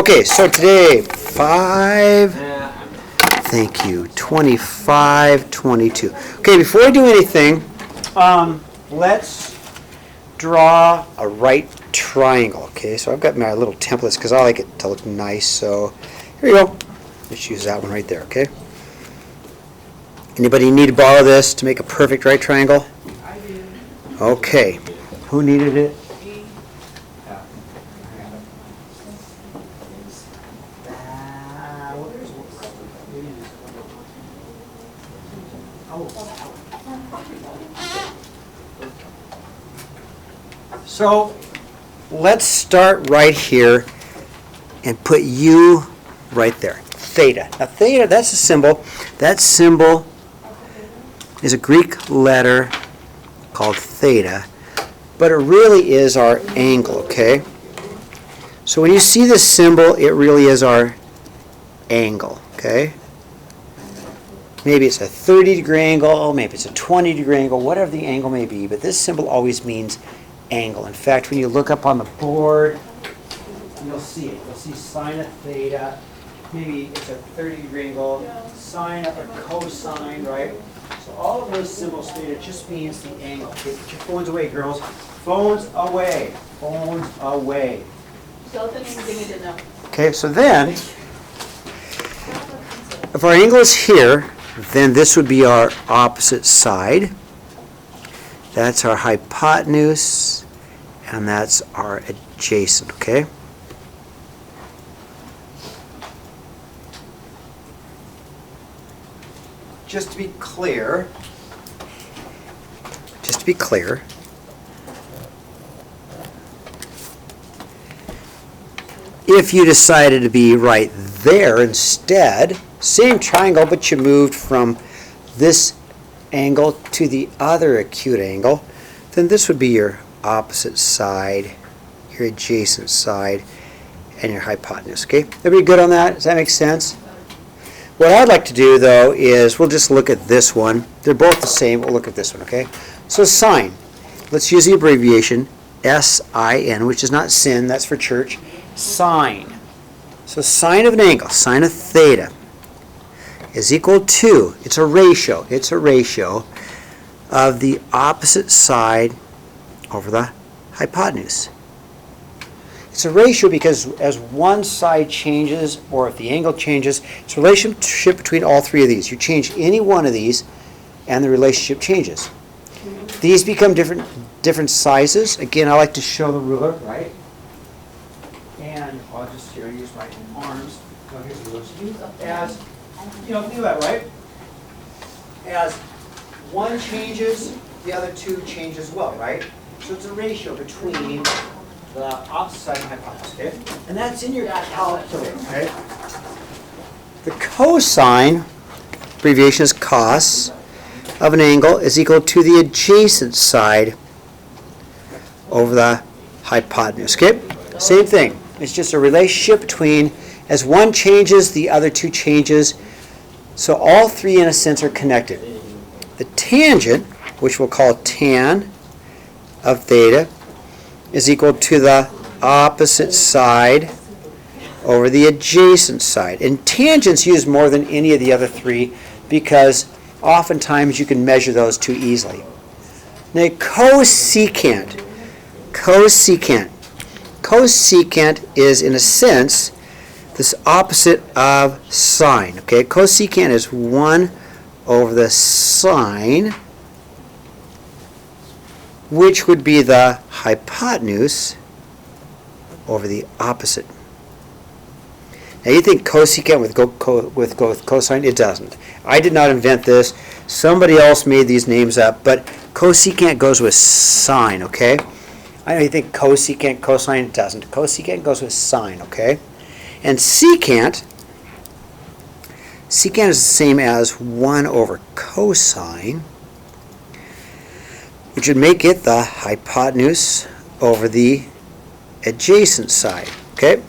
Okay, so today, 25, 22. Okay, before I do anything, let's draw a right triangle. Okay, so I've got my little templates because I like it to look nice. So here you go. Let's use that one right there, okay? Anybody need to borrow this to make a perfect right triangle? I do. Okay. Who needed it? So let's start right here and put U right there. Theta. Now theta, that's a symbol. That symbol is a Greek letter called theta, but it really is our angle, okay? So when you see this symbol, it really is our angle, okay? Maybe it's a 30-degree angle, maybe it's a 20-degree angle, whatever the angle may be, but this symbol always means angle. In fact, when you look up on the board, you'll see it. You'll see sine of theta. Maybe it's a 30-degree angle, sine of a cosine, right? So all of those symbols, theta just means the angle. Okay, put your phones away, girls. Phones away. Phones away. Okay, so then, if our angle is here, then this would be our opposite side. That's our hypotenuse, and that's our adjacent, okay? Just to be clear, if you decided to be right there instead, same triangle, but you moved from this angle to the other acute angle, then this would be your opposite side, your adjacent side, and your hypotenuse, okay? Everybody good on that? Does that make sense? What I'd like to do, though, is we'll just look at this one. They're both the same. We'll look at this one, okay? So sine. Let's use the abbreviation S-I-N, which is not sin. That's for church. Sine. So sine of an angle, sine of theta, is equal to, it's a ratio of the opposite side over the hypotenuse. It's a ratio because as one side changes, or if the angle changes, it's a relationship between all three of these. You change any one of these, and the relationship changes. These become different sizes. Again, I like to show the ruler, right? And I'll just here use my arms. Oh, here's the ruler. As you know, think of that, right? As one changes, the other two change as well, right? So it's a ratio between the opposite side and hypotenuse, okay? And that's in your calculator, okay? The cosine, abbreviation is cos, of an angle is equal to the adjacent side over the hypotenuse, okay? Same thing. It's just a relationship between, as one changes, the other two changes. So all three, in a sense, are connected. The tangent, which we'll call tan of theta, is equal to the opposite side over the adjacent side. And tangents used more than any of the other three because oftentimes you can measure those too easily. Now cosecant. Cosecant is, in a sense, this opposite of sine. Okay, cosecant is 1 over the sine, which would be the hypotenuse over the opposite. Now you think cosecant would go with cosine? It doesn't. I did not invent this. Somebody else made these names up, but cosecant goes with sine, okay? I know you think cosecant, cosine, it doesn't. Cosecant goes with sine, okay? And secant is the same as 1 over cosine, which would make it the hypotenuse over the adjacent side, okay?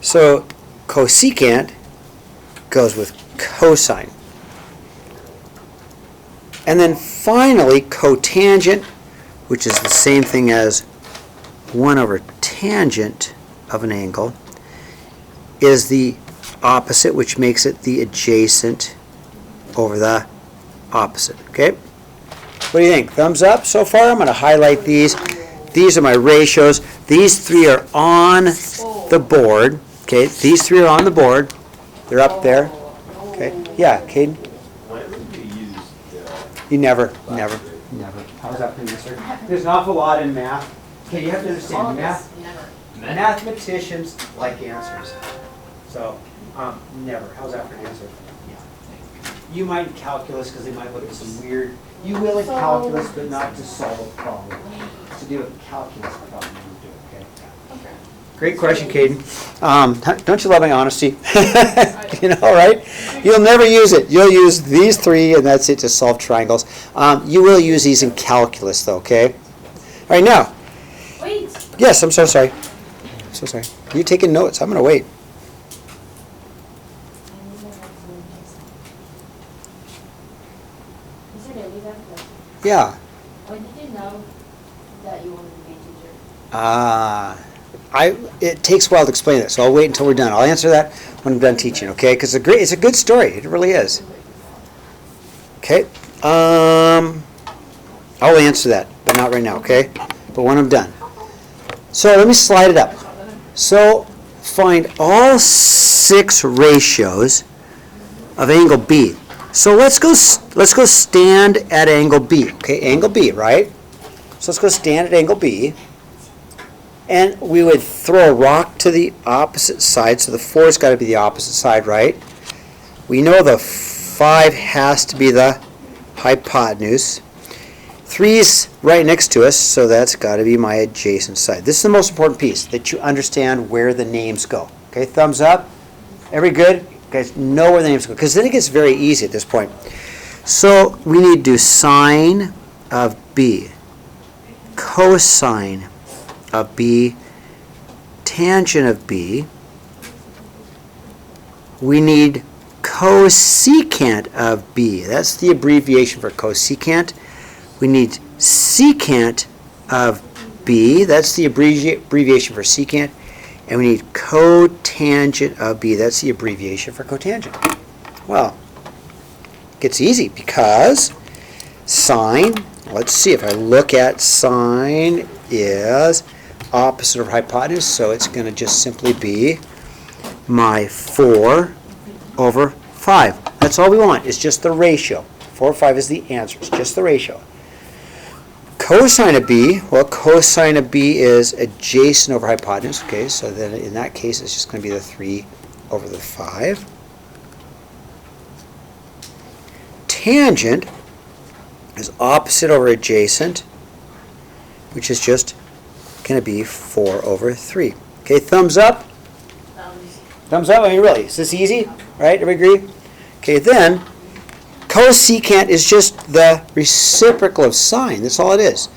So cosecant goes with cosine. And then finally, cotangent, which is the same thing as 1 over tangent, of an angle is the opposite, which makes it the adjacent over the opposite. Okay? What do you think? Thumbs up so far? I'm going to highlight these. These are my ratios. These three are on the board. Okay? These three are on the board. They're up there. Okay? Yeah, Caden? Why would we use You never. How's that for you, sir? There's an awful lot in math. Okay, you have to understand, mathematicians like answers. So, never. How's that for an answer? Yeah. You might in calculus, because they might look at some weird, you will in calculus, but not to solve a problem. To do a calculus problem, you do it, okay? Okay. Great question, Caden. Don't you love my honesty? You know, right? You'll never use it. You'll use these three, and that's it to solve triangles. You will use these in calculus, though, okay? All right, now. Wait. Yes, I'm so sorry. So sorry. You're taking notes. I'm going to wait. Yeah. When did you know that you wanted to be a teacher? It takes a while to explain it, so I'll wait until we're done. I'll answer that when I'm done teaching, okay? Because it's a good story. It really is. Okay. I'll answer that, but not right now, okay? But when I'm done. So let me slide it up. So find all 6 ratios of angle B. So let's go stand at angle B. Okay, angle B, right? So let's go stand at angle B. And we would throw a rock to the opposite side. So the 4's got to be the opposite side, right? We know the 5 has to be the hypotenuse. 3's right next to us, so that's got to be my adjacent side. This is the most important piece, that you understand where the names go. Okay, thumbs up. Every good? You guys know where the names go, because then it gets very easy at this point. So we need to do sine of B, cosine of B, tangent of B. We need cosecant of B. That's the abbreviation for cosecant. We need secant of B. That's the abbreviation for secant. And we need cotangent of B. That's the abbreviation for cotangent. Well, it gets easy because sine, let's see, if I look at sine is opposite of hypotenuse, so it's going to just simply be my 4 over 5. That's all we want. It's just the ratio. 4 or 5 is the answer. It's just the ratio. Cosine of B, well, cosine of B is adjacent over hypotenuse. Okay, so then in that case, it's just going to be the 3 over the 5. Tangent is opposite over adjacent, which is just going to be 4 over 3. Okay, thumbs up? Thumbs up? I mean, really, is this easy? Right, everybody agree? Okay, then, cosecant is just the reciprocal of sine. That's all it is.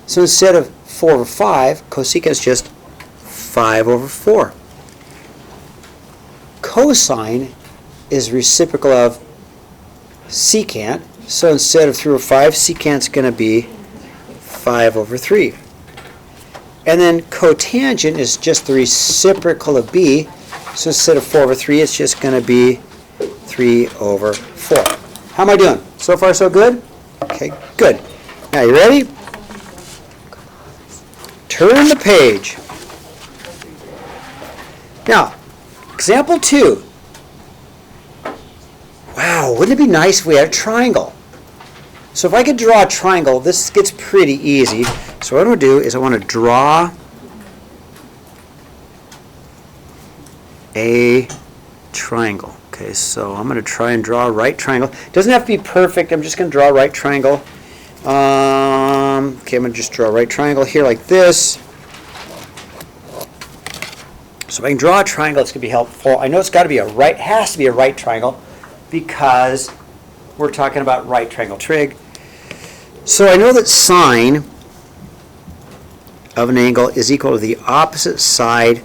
So instead of 4 over 5, cosecant is just 5 over 4. Cosine is reciprocal of secant. So instead of 3 over 5, secant is going to be 5 over 3. And then cotangent is just the reciprocal of B. So instead of 4 over 3, it's just going to be 3 over 4. How am I doing? So far, so good? Okay, good. Now, you ready? Turn the page. Now, example 2. Wow, wouldn't it be nice if we had a triangle? So if I could draw a triangle, this gets pretty easy. So what I'm going to do is I want to draw a triangle. Okay, so I'm going to try and draw a right triangle. It doesn't have to be perfect. I'm just going to draw a right triangle. Okay, I'm going to just draw a right triangle here like this. So if I can draw a triangle, it's going to be helpful. I know it's got to be a right, has to be a right triangle because we're talking about right triangle trig. So I know that sine of an angle is equal to the opposite side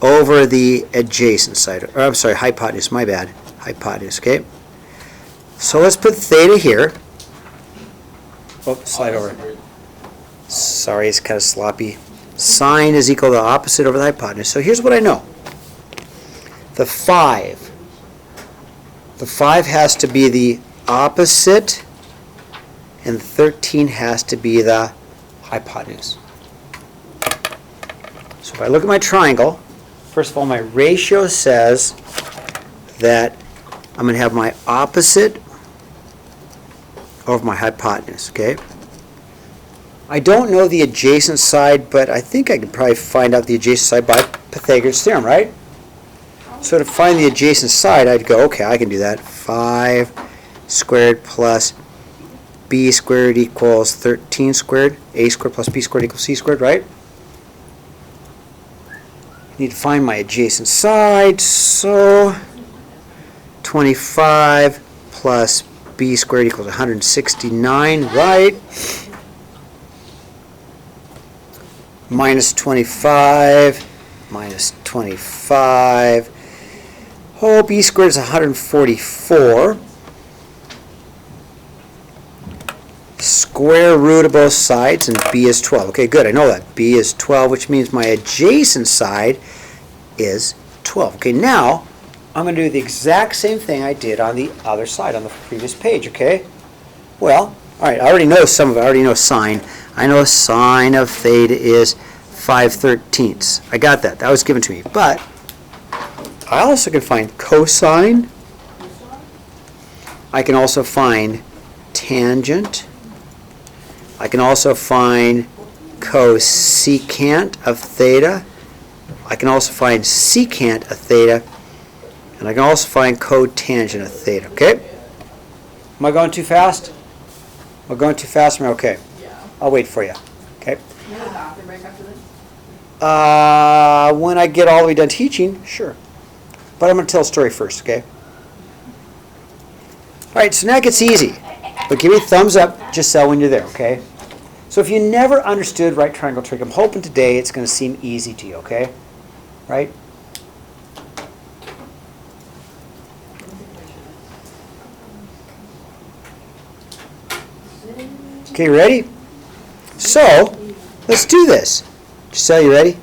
over the adjacent side. Or, I'm sorry, hypotenuse, my bad. Hypotenuse, okay? So let's put theta here. Oh, slide over. Sorry, it's kind of sloppy. Sine is equal to the opposite over the hypotenuse. So here's what I know. The 5 has to be the opposite, and 13 has to be the hypotenuse. So if I look at my triangle, first of all, my ratio says that I'm going to have my opposite over my hypotenuse, okay? I don't know the adjacent side, but I think I could probably find out the adjacent side by Pythagoras' theorem, right? So to find the adjacent side, I'd go, okay, I can do that. 5 squared plus b squared equals 13 squared. A squared plus b squared equals c squared, right? Need to find my adjacent side, so 25 plus b squared equals 169, right? Minus 25, minus 25. Oh, b squared is 144. Square root of both sides, and b is 12. Okay, good, I know that. b is 12, which means my adjacent side is 12. Okay, now I'm going to do the exact same thing I did on the other side, on the previous page, okay? Well, all right, I already know some of it. I already know sine. I know sine of theta is 5/13. I got that. That was given to me. But I also can find cosine. I can also find tangent. I can also find cosecant of theta. I can also find secant of theta. And I can also find cotangent of theta, okay? Am I going too fast? Am I going too fast? Am I okay? Yeah. I'll wait for you, okay? You have a bathroom break after this? When I get all the way done teaching, sure. But I'm going to tell a story first, okay? All right, so now it gets easy. But give me a thumbs up just so when you're there, okay? So if you never understood right triangle trick, I'm hoping today it's going to seem easy to you, okay? Right? Okay, ready? So, let's do this. Giselle, you ready?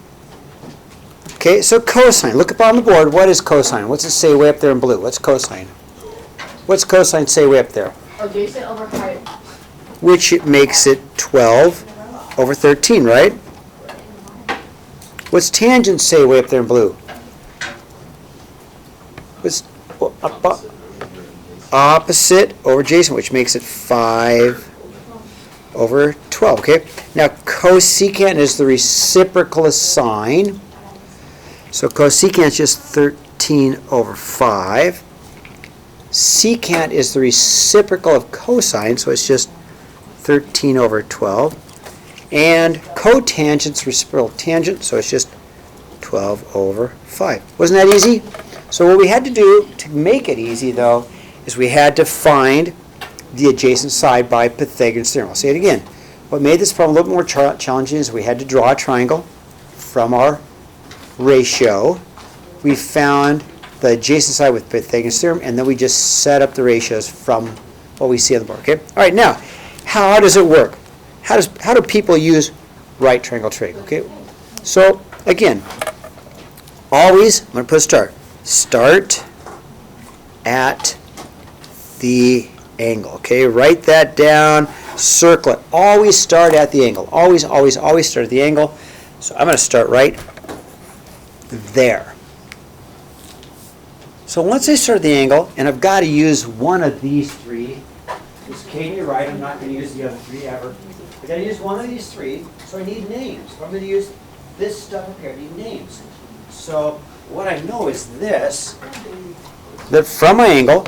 Okay, so cosine. Look up on the board. What is cosine? What's it say way up there in blue? What's cosine? What's cosine say way up there? Adjacent over height. Which it makes it 12 over 13, right? What's tangent say way up there in blue? What's opposite over adjacent, which makes it 5 over 12, okay? Now, cosecant is the reciprocal of sine. So cosecant is just 13 over 5. Secant is the reciprocal of cosine, so it's just 13 over 12. And cotangent's reciprocal of tangent, so it's just 12 over 5. Wasn't that easy? So what we had to do to make it easy, though, is we had to find the adjacent side by Pythagoras' theorem. I'll say it again. What made this problem a little more challenging is we had to draw a triangle from our ratio. We found the adjacent side with Pythagoras' theorem, and then we just set up the ratios from what we see on the board. Okay. All right. Now, how does it work? How do people use right triangle trig? Okay. So again, always I'm going to put a start. Start at the angle. Okay. Write that down. Circle it. Always start at the angle. Always, always, always start at the angle. So I'm going to start right there. So once I start at the angle, and I've got to use one of these three, because Kate, you're right, I'm not going to use the other three ever. I've got to use one of these three, so I need names. So I'm going to use this stuff up here. I need names. So what I know is this, that from my angle,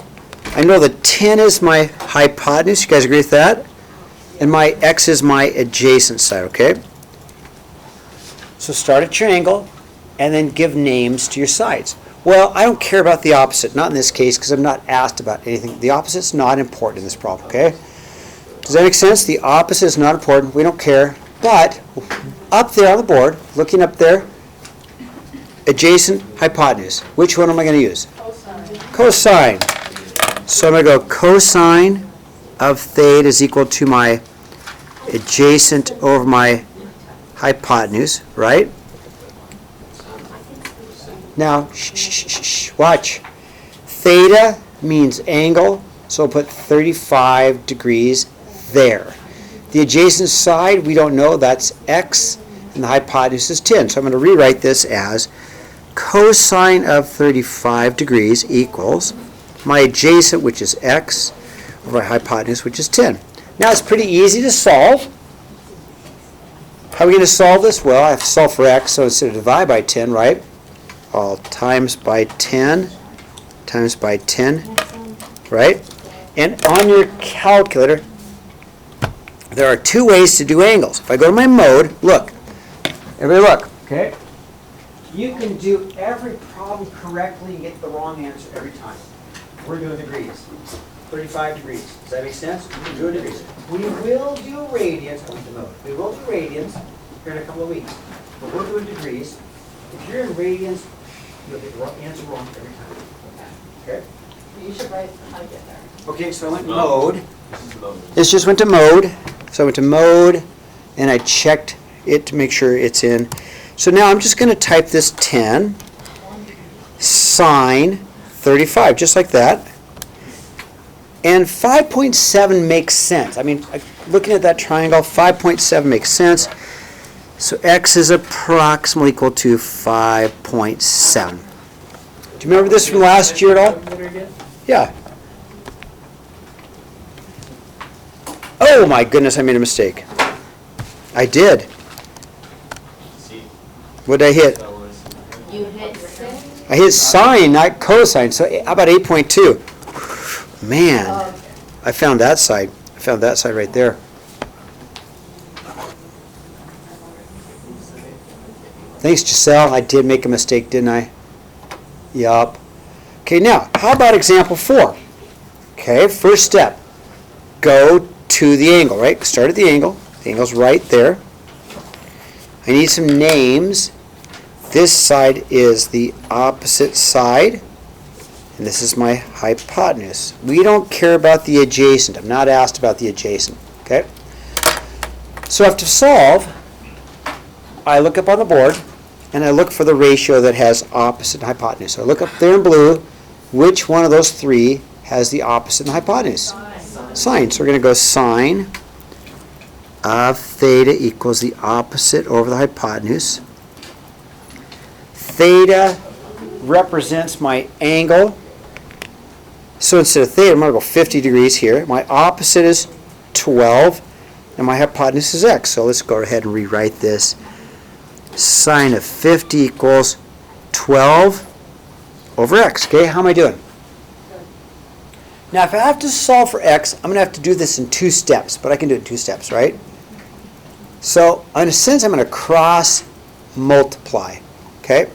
I know that 10 is my hypotenuse. You guys agree with that? And my x is my adjacent side, okay? So start at your angle, and then give names to your sides. Well, I don't care about the opposite, not in this case, because I'm not asked about anything. The opposite's not important in this problem, okay? Does that make sense? The opposite is not important. We don't care. But up there on the board, looking up there, adjacent hypotenuse. Which one am I going to use? Cosine. So I'm going to go cosine of theta is equal to my adjacent over my hypotenuse, right? Now, watch. Theta means angle, so I'll put 35 degrees there. The adjacent side, we don't know, that's x, and the hypotenuse is 10. So I'm going to rewrite this as cosine of 35 degrees equals my adjacent, which is x, over my hypotenuse, which is 10. Now it's pretty easy to solve. How are we going to solve this? Well, I have to solve for x, so instead of divide by 10, right? All times by 10, times by 10, right? And on your calculator, there are two ways to do angles. If I go to my mode, look. Everybody look, okay? You can do every problem correctly and get the wrong answer every time. We're doing degrees. 35 degrees. Does that make sense? We can do it degrees. We will do radians. Come to mode. We will do radians here in a couple of weeks. But we're doing degrees. If you're in radians, you'll get the answer wrong every time. Okay? You should write how to get there. Okay, so I went mode. This is mode. This just went to mode. So I went to mode, and I checked it to make sure it's in. So now I'm just going to type this 10 sine 35, just like that. And 5.7 makes sense. I mean, looking at that triangle, 5.7 makes sense. So x is approximately equal to 5.7. Do you remember this from last year at all? Yeah. Oh my goodness, I made a mistake. I did. See, What did I hit? that was. You hit 6. I hit sine, not cosine. So how about 8.2? Man, I found that side. I found that side right there. Thanks, Giselle. I did make a mistake, didn't I? Yup. Okay, now, how about example 4? Okay, first step. Go to the angle, right? Start at the angle. The angle's right there. I need some names. This side is the opposite side. And this is my hypotenuse. We don't care about the adjacent. I'm not asked about the adjacent. Okay? So I have to solve. I look up on the board, and I look for the ratio that has opposite and hypotenuse. So I look up there in blue, which one of those three has the opposite and hypotenuse? Sine. So we're going to go sine of theta equals the opposite over the hypotenuse. Theta represents my angle. So instead of theta, I'm going to go 50 degrees here. My opposite is 12, and my hypotenuse is x. So let's go ahead and rewrite this. Sine of 50 equals 12 over x. Okay, how am I doing? Now, if I have to solve for x, I'm going to have to do this in 2 steps, but I can do it in 2 steps, right? So, in a sense, I'm going to cross multiply. Okay?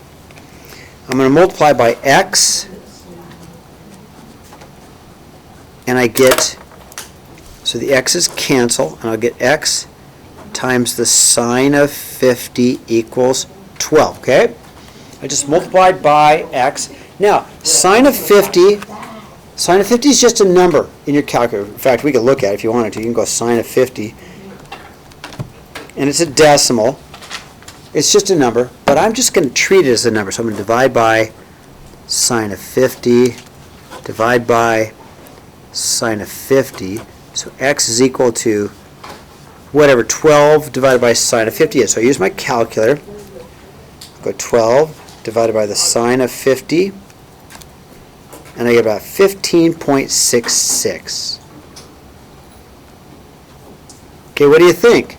I'm going to multiply by x, and I get, so the x's cancel, and I'll get x times the sine of 50 equals 12, okay? I just multiplied by x. Now, sine of 50 is just a number in your calculator. In fact, we could look at it if you wanted to. You can go sine of 50, and it's a decimal. It's just a number, but I'm just going to treat it as a number. So I'm going to divide by sine of 50, divide by sine of 50. So x is equal to whatever 12 divided by sine of 50 is. So I use my calculator. Go 12 divided by the sine of 50, and I get about 15.66. Okay, what do you think?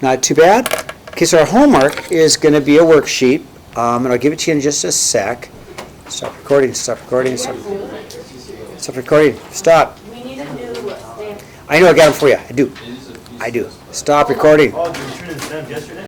Not too bad? Okay, so our homework is going to be a worksheet, and I'll give it to you in just a sec. Stop recording, stop recording, stop recording, stop. We need a new stamp. I know, I got them for you. I do. Stop recording. Oh, did you turn it down yesterday?